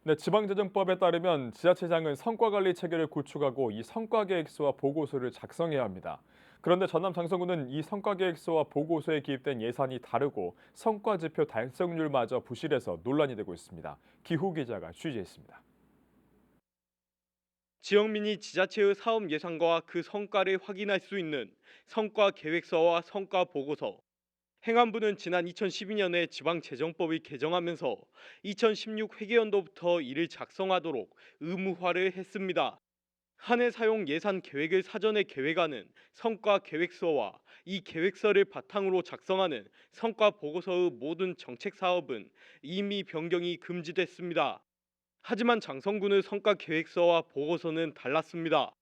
네, 지방재정법에 따르면 지자체장은 성과관리 체계를 구축하고 이 성과계획서와 보고서를 작성해야 합니다. 그런데 전남 장성구는 이 성과계획서와 보고서에 기입된 예산이 다르고 성과지표 달성률마저 부실해서 논란이 되고 있습니다. 기후 기자가 취재했습니다. 지역민이 지자체의 사업 예산과 그 성과를 확인할 수 있는 성과 계획서와 성과 보고서. 행안부는 지난 2012년에 지방재정법을 개정하면서 2016 회계연도부터 이를 작성하도록 의무화를 했습니다. 한 해 사용 예산 계획을 사전에 계획하는 성과 계획서와 이 계획서를 바탕으로 작성하는 성과 보고서의 모든 정책 사업은 이미 변경이 금지됐습니다. 하지만 장성군의 성과 계획서와 보고서는 달랐습니다.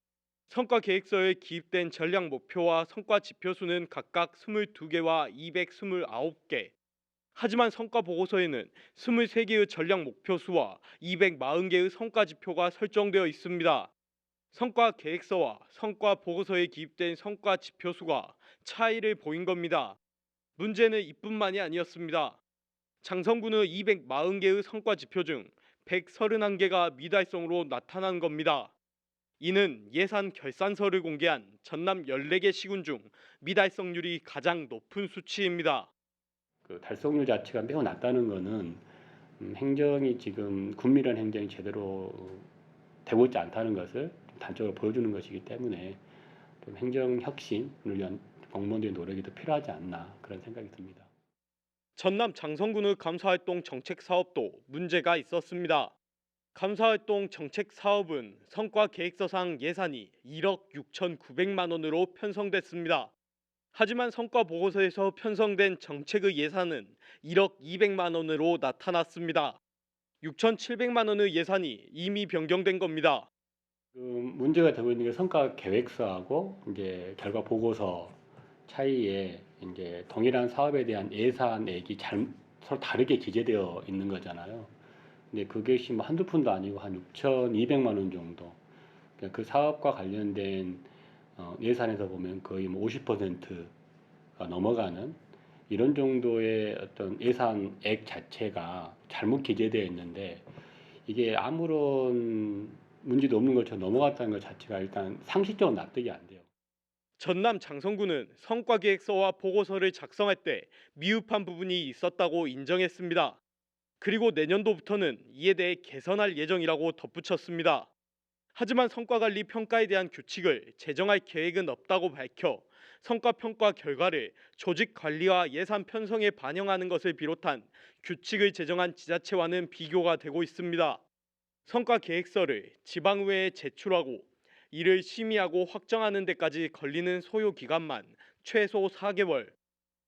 성과 계획서에 기입된 전략 목표와 성과 지표수는 각각 22개와 229개. 하지만 성과 보고서에는 23개의 전략 목표수와 240개의 성과 지표가 설정되어 있습니다. 성과 계획서와 성과 보고서에 기입된 성과 지표수가 차이를 보인 겁니다. 문제는 이뿐만이 아니었습니다. 장성군의 240개의 성과 지표 중 131개가 미달성으로 나타난 겁니다. 이는 예산 결산서를 공개한 전남 14개 시군 중 미달성률이 가장 높은 수치입니다. 그 달성률 자체가 매우 낮다는 거는 행정이 지금 군밀한 행정이 제대로 되고 있지 않다는 것을 단적으로 보여주는 것이기 때문에 좀 행정 혁신을 위한 공무원들의 노력이 더 필요하지 않나 그런 생각이 듭니다. 전남 장성군의 감사활동 정책 사업도 문제가 있었습니다. 감사활동 정책 사업은 성과 계획서상 예산이 1억 6,900만 원으로 편성됐습니다. 하지만 성과 보고서에서 편성된 정책의 예산은 1억 200만 원으로 나타났습니다. 6,700만 원의 예산이 이미 변경된 겁니다. 문제가 되고 있는 게 성과 계획서하고 이제 결과 보고서 차이에 이제 동일한 사업에 대한 예산액이 서로 다르게 기재되어 있는 거잖아요. 근데 그것이 뭐 한두 푼도 아니고 한 6,200만 원 정도. 그러니까 그 사업과 관련된 예산에서 보면 거의 뭐 50%가 넘어가는 이런 정도의 어떤 예산액 자체가 잘못 기재되어 있는데 이게 아무런 문제도 없는 것처럼 넘어갔다는 것 자체가 일단 상식적으로 납득이 안 돼요. 전남 장성군은 성과계획서와 보고서를 작성할 때 미흡한 부분이 있었다고 인정했습니다. 그리고 내년도부터는 이에 대해 개선할 예정이라고 덧붙였습니다. 하지만 성과관리 평가에 대한 규칙을 제정할 계획은 없다고 밝혀 성과평가 결과를 조직관리와 예산 편성에 반영하는 것을 비롯한 규칙을 제정한 지자체와는 비교가 되고 있습니다. 성과계획서를 지방의회에 제출하고 이를 심의하고 확정하는 데까지 걸리는 소요 기간만 최소 4개월.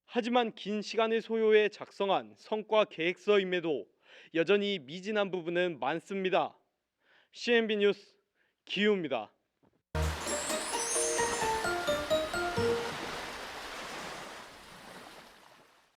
하지만 긴 시간을 소요해 작성한 성과계획서임에도 여전히 미진한 부분은 많습니다. CNB 뉴스 기우입니다.